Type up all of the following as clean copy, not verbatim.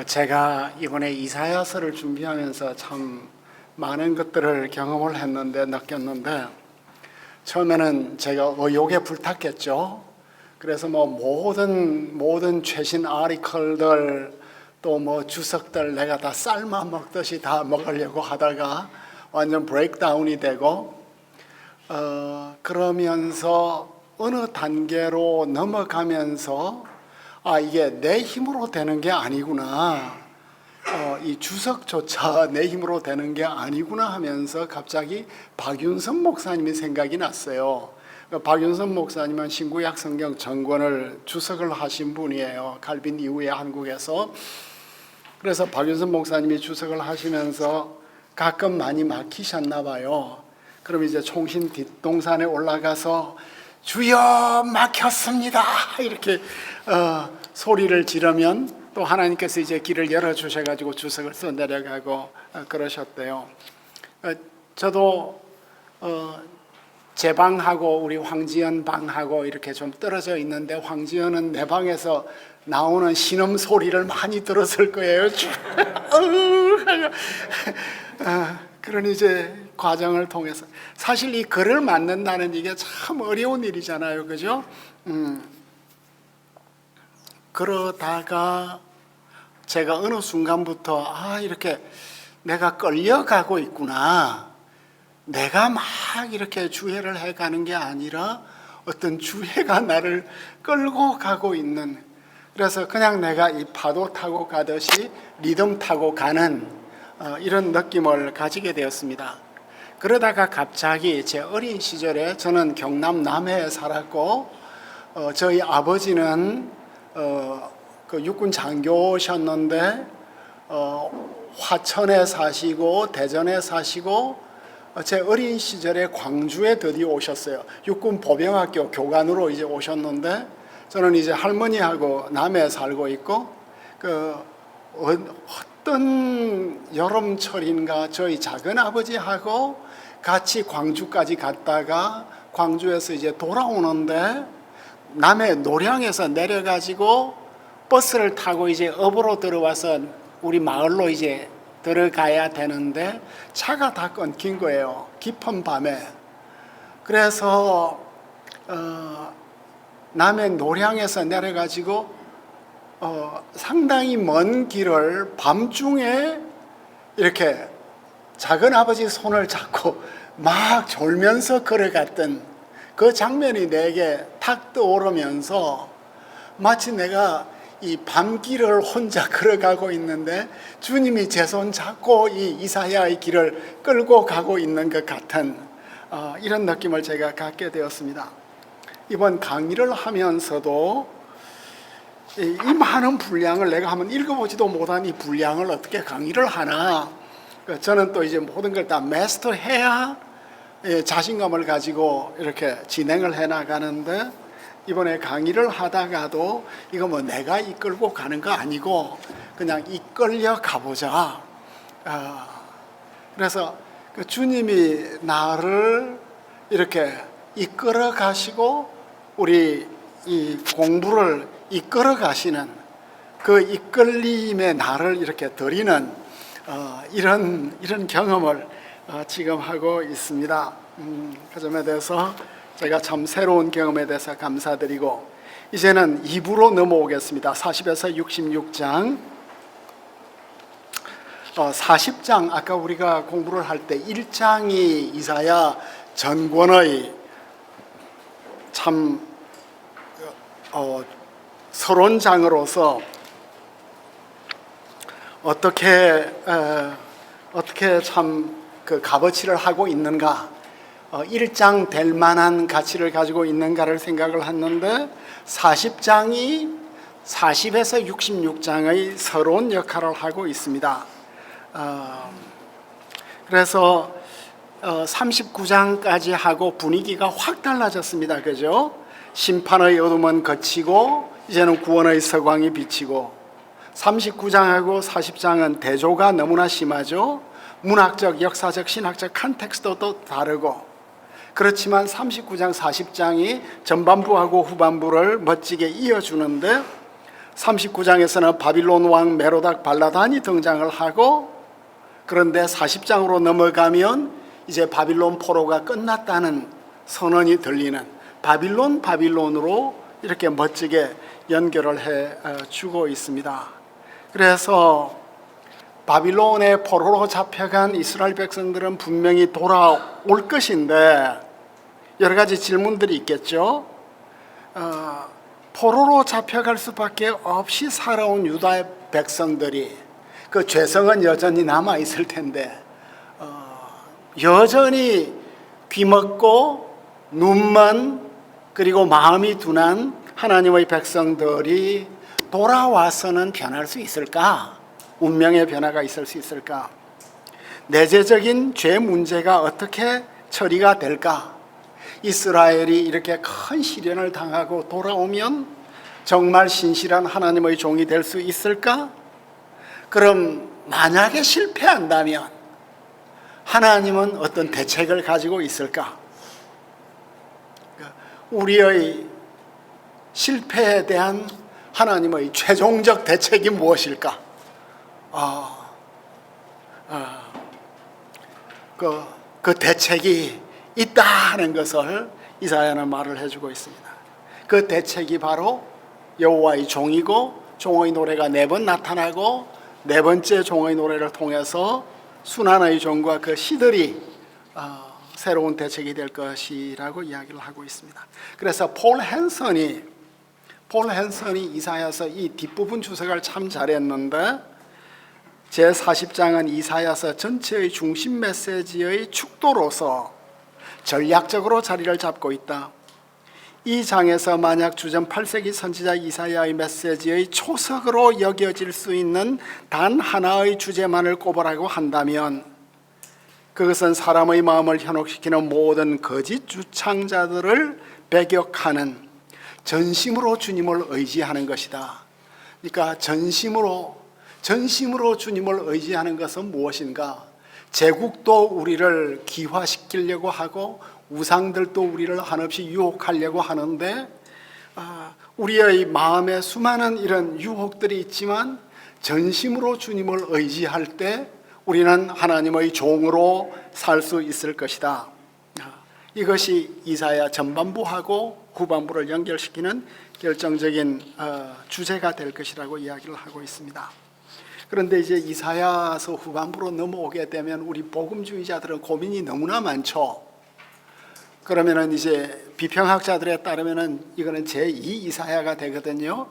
제가 이번에 이사야서를 준비하면서 참 많은 것들을 경험을 했는데 느꼈는데, 처음에는 제가 의욕에 불탔겠죠. 그래서 모든 최신 아티클들 또 주석들 내가 다 삶아 먹듯이 다 먹으려고 하다가 완전 브레이크다운이 되고, 그러면서 어느 단계로 넘어가면서 이게 내 힘으로 되는 게 아니구나, 이 주석조차 내 힘으로 되는 게 아니구나 하면서 갑자기 박윤선 목사님이 생각이 났어요. 박윤선 목사님은 신구약 성경 전권을 주석을 하신 분이에요. 칼빈 이후에 한국에서. 그래서 박윤선 목사님이 주석을 하시면서 가끔 많이 막히셨나 봐요. 그럼 이제 총신 뒷동산에 올라가서 주여 막혔습니다 이렇게 소리를 지르면 또 하나님께서 이제 길을 열어주셔가지고 주석을 써 내려가고 그러셨대요. 저도 제 방하고 우리 황지연 방하고 이렇게 좀 떨어져 있는데, 황지연은 내 방에서 나오는 신음 소리를 많이 들었을 거예요. 그런 이제 과정을 통해서 사실 이 글을 만든다는 이게 참 어려운 일이잖아요, 그죠? 그러다가 제가 어느 순간부터 이렇게 내가 끌려가고 있구나, 내가 막 이렇게 주회를 해가는 게 아니라 어떤 주회가 나를 끌고 가고 있는, 그래서 그냥 내가 이 파도 타고 가듯이 리듬 타고 가는 이런 느낌을 가지게 되었습니다. 그러다가 갑자기 제 어린 시절에, 저는 경남 남해에 살았고 저희 아버지는 그 육군 장교셨는데 화천에 사시고 대전에 사시고, 제 어린 시절에 광주에 드디어 오셨어요. 육군 보병학교 교관으로 이제 오셨는데, 저는 이제 할머니하고 남해에 살고 있고, 어떤 여름철인가 저희 작은 아버지하고 같이 광주까지 갔다가 광주에서 이제 돌아오는데 남해 노량에서 내려가지고 버스를 타고 이제 업으로 들어와서 우리 마을로 이제 들어가야 되는데 차가 다 끊긴 거예요, 깊은 밤에. 그래서 남해 노량에서 내려가지고 상당히 먼 길을 밤중에 이렇게 작은 아버지 손을 잡고 막 졸면서 걸어갔던 그 장면이 내게 탁 떠오르면서, 마치 내가 이 밤길을 혼자 걸어가고 있는데 주님이 제 손 잡고 이 이사야의 길을 끌고 가고 있는 것 같은 이런 느낌을 제가 갖게 되었습니다. 이번 강의를 하면서도 이 많은 분량을 내가 한번 읽어보지도 못한 이 분량을 어떻게 강의를 하나, 저는 또 이제 모든 걸 다 마스터해야 자신감을 가지고 이렇게 진행을 해 나가는데, 이번에 강의를 하다가도 이거 내가 이끌고 가는 거 아니고 그냥 이끌려 가보자. 그래서 주님이 나를 이렇게 이끌어 가시고 우리 이 공부를 이끌어 가시는 그 이끌림의 나를 이렇게 드리는 이런 경험을 지금 하고 있습니다. 그 점에 대해서 제가 참 새로운 경험에 대해서 감사드리고, 이제는 2부로 넘어오겠습니다. 40에서 66장. 40장, 아까 우리가 공부를 할 때 1장이 이사야 전권의 참 서론장으로서 어떻게 참 그 값어치를 하고 있는가, 1장 될 만한 가치를 가지고 있는가를 생각을 했는데, 40장이 40에서 66장의 서론 역할을 하고 있습니다. 그래서 39장까지 하고 분위기가 확 달라졌습니다. 그죠? 심판의 어둠은 거치고 이제는 구원의 서광이 비치고, 39장하고 40장은 대조가 너무나 심하죠. 문학적, 역사적, 신학적 컨텍스트도 다르고, 그렇지만 39장, 40장이 전반부하고 후반부를 멋지게 이어주는데, 39장에서는 바빌론 왕 메로닥 발라단이 등장을 하고, 그런데 40장으로 넘어가면 이제 바빌론 포로가 끝났다는 선언이 들리는 바빌론으로 이렇게 멋지게 연결을 해 주고 있습니다. 그래서 바빌론의 포로로 잡혀간 이스라엘 백성들은 분명히 돌아올 것인데 여러 가지 질문들이 있겠죠. 포로로 잡혀갈 수밖에 없이 살아온 유다의 백성들이 그 죄성은 여전히 남아 있을 텐데 여전히 귀먹고 눈먼 그리고 마음이 둔한 하나님의 백성들이 돌아와서는 변할 수 있을까? 운명의 변화가 있을 수 있을까? 내재적인 죄 문제가 어떻게 처리가 될까? 이스라엘이 이렇게 큰 시련을 당하고 돌아오면 정말 신실한 하나님의 종이 될 수 있을까? 그럼 만약에 실패한다면 하나님은 어떤 대책을 가지고 있을까? 우리의 실패에 대한 하나님의 최종적 대책이 무엇일까? 그 대책이 있다는 것을 이사야는 말을 해주고 있습니다. 그 대책이 바로 여호와의 종이고, 종의 노래가 4번 나타나고 4번째 종의 노래를 통해서 순환의 종과 그 시들이 새로운 대책이 될 것이라고 이야기를 하고 있습니다. 그래서 폴 헨선이 이사야서 이 뒷부분 주석을 참 잘했는데, 제40장은 이사야서 전체의 중심 메시지의 축도로서 전략적으로 자리를 잡고 있다. 이 장에서 만약 주전 8세기 선지자 이사야의 메시지의 초석으로 여겨질 수 있는 단 하나의 주제만을 꼽으라고 한다면 그것은 사람의 마음을 현혹시키는 모든 거짓 주창자들을 배격하는 전심으로 주님을 의지하는 것이다. 그러니까 전심으로 주님을 의지하는 것은 무엇인가? 제국도 우리를 기화시키려고 하고 우상들도 우리를 한없이 유혹하려고 하는데 우리의 마음에 수많은 이런 유혹들이 있지만 전심으로 주님을 의지할 때 우리는 하나님의 종으로 살 수 있을 것이다. 이것이 이사야 전반부하고 후반부를 연결시키는 결정적인 주제가 될 것이라고 이야기를 하고 있습니다. 그런데 이제 이사야서 후반부로 넘어오게 되면 우리 복음주의자들은 고민이 너무나 많죠. 그러면은 이제 비평학자들에 따르면은 이거는 제2 이사야가 되거든요.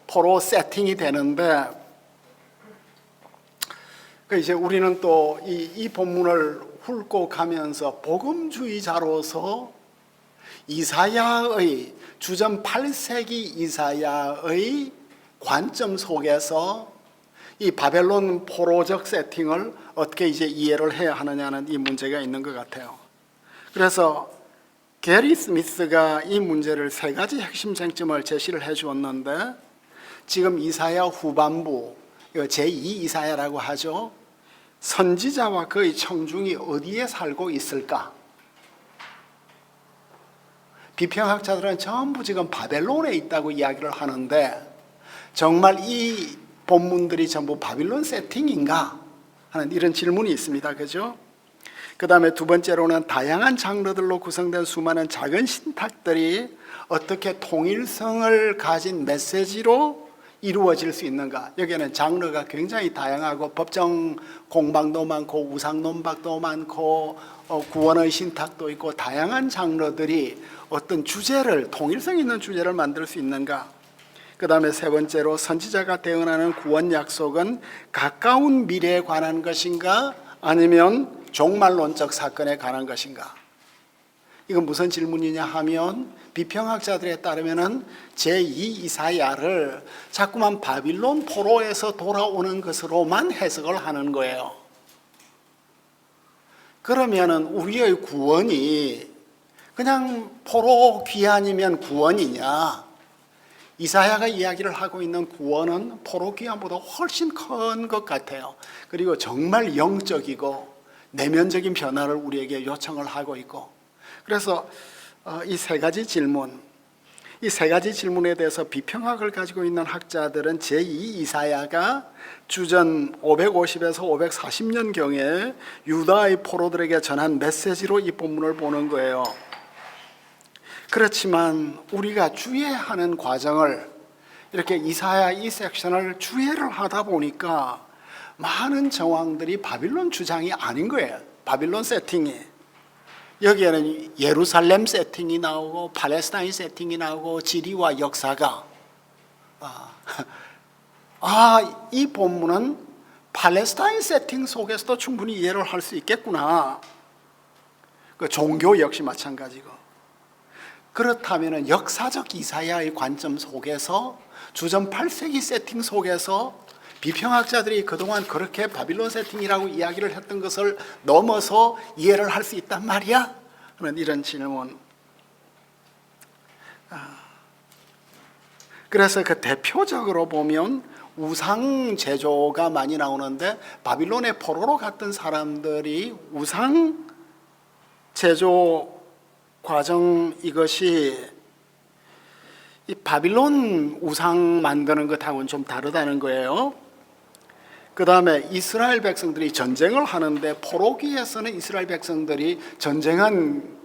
포로 세팅이 되는데, 이제 우리는 또 이 본문을 훑고 가면서 복음주의자로서 이사야의 주전 8세기 이사야의 관점 속에서 이 바벨론 포로적 세팅을 어떻게 이제 이해를 해야 하느냐는 이 문제가 있는 것 같아요. 그래서 게리 스미스가 이 문제를 3가지 핵심 쟁점을 제시를 해 주었는데, 지금 이사야 후반부, 제2 이사야라고 하죠. 선지자와 그의 청중이 어디에 살고 있을까? 비평학자들은 전부 지금 바벨론에 있다고 이야기를 하는데, 정말 이 본문들이 전부 바빌론 세팅인가 하는 이런 질문이 있습니다. 그죠? 그 다음에 두 번째로는 다양한 장르들로 구성된 수많은 작은 신탁들이 어떻게 통일성을 가진 메시지로 이루어질 수 있는가. 여기에는 장르가 굉장히 다양하고 법정 공방도 많고 우상 논박도 많고 구원의 신탁도 있고 다양한 장르들이 어떤 주제를, 통일성 있는 주제를 만들 수 있는가. 그 다음에 3번째로 선지자가 대언하는 구원 약속은 가까운 미래에 관한 것인가 아니면 종말론적 사건에 관한 것인가. 이건 무슨 질문이냐 하면 비평학자들에 따르면은 제2 이사야를 자꾸만 바빌론 포로에서 돌아오는 것으로만 해석을 하는 거예요. 그러면은 우리의 구원이 그냥 포로 귀환이면 구원이냐? 이사야가 이야기를 하고 있는 구원은 포로 귀환보다 훨씬 큰 것 같아요. 그리고 정말 영적이고 내면적인 변화를 우리에게 요청을 하고 있고, 그래서 이 3가지 질문, 이 세 가지 질문에 대해서 비평학을 가지고 있는 학자들은 제2 이사야가 주전 550에서 540년경에 유다의 포로들에게 전한 메시지로 이 본문을 보는 거예요. 그렇지만 우리가 주의하는 과정을 이렇게 이사야 이 섹션을 주의를 하다 보니까 많은 정황들이 바빌론 주장이 아닌 거예요. 바빌론 세팅이. 여기에는 예루살렘 세팅이 나오고 팔레스타인 세팅이 나오고 지리와 역사가 이 본문은 팔레스타인 세팅 속에서도 충분히 이해를 할 수 있겠구나. 그 종교 역시 마찬가지고. 그렇다면 역사적 이사야의 관점 속에서 주전 8세기 세팅 속에서 비평학자들이 그동안 그렇게 바빌론 세팅이라고 이야기를 했던 것을 넘어서 이해를 할 수 있단 말이야? 하는 이런 질문. 그래서 그 대표적으로 보면 우상 제조가 많이 나오는데 바빌론의 포로로 갔던 사람들이 우상 제조 과정 이것이 이 바빌론 우상 만드는 것하고는 좀 다르다는 거예요. 그 다음에 이스라엘 백성들이 전쟁을 하는데 포로기에서는 이스라엘 백성들이 전쟁한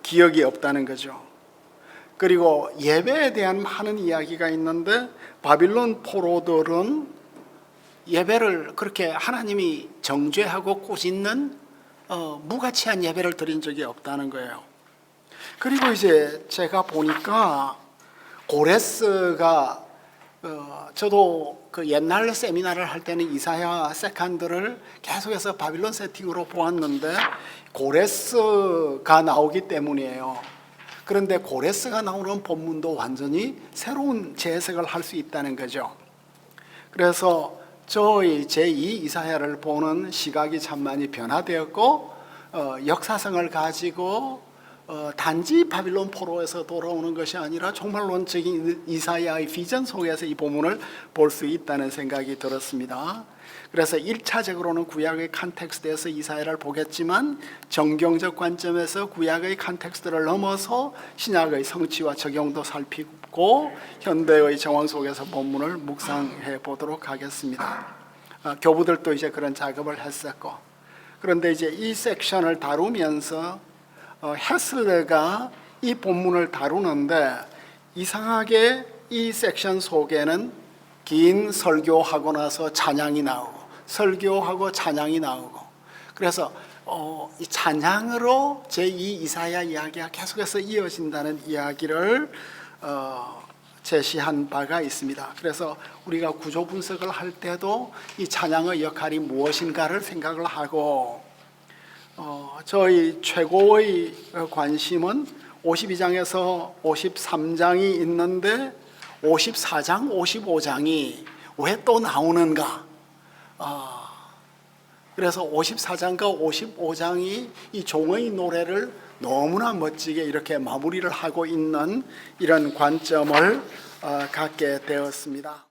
기억이 없다는 거죠. 그리고 예배에 대한 많은 이야기가 있는데 바빌론 포로들은 예배를 그렇게 하나님이 정죄하고 꾸짖는 무가치한 예배를 드린 적이 없다는 거예요. 그리고 이제 제가 보니까 고레스가 저도 그 옛날 세미나를 할 때는 이사야 세칸들을 계속해서 바빌론 세팅으로 보았는데 고레스가 나오기 때문이에요. 그런데 고레스가 나오는 본문도 완전히 새로운 재해석을 할 수 있다는 거죠. 그래서 저희 제2 이사야를 보는 시각이 참 많이 변화되었고 역사성을 가지고 단지 바빌론 포로에서 돌아오는 것이 아니라 종말론적인 이사야의 비전 속에서 이 본문을 볼 수 있다는 생각이 들었습니다. 그래서 1차적으로는 구약의 컨텍스트에서 이사야를 보겠지만 정경적 관점에서 구약의 컨텍스트를 넘어서 신약의 성취와 적용도 살피고 현대의 정황 속에서 본문을 묵상해 보도록 하겠습니다. 교부들도 이제 그런 작업을 했었고, 그런데 이제 이 섹션을 다루면서 헤슬레가 이 본문을 다루는데 이상하게 이 섹션 속에는 긴 설교하고 나서 찬양이 나오고 설교하고 찬양이 나오고, 그래서 이 찬양으로 제2 이사야 이야기가 계속해서 이어진다는 이야기를 제시한 바가 있습니다. 그래서 우리가 구조 분석을 할 때도 이 찬양의 역할이 무엇인가를 생각을 하고, 저희 최고의 관심은 52장에서 53장이 있는데 54장, 55장이 왜 또 나오는가? 그래서 54장과 55장이 이 종의 노래를 너무나 멋지게 이렇게 마무리를 하고 있는 이런 관점을 갖게 되었습니다.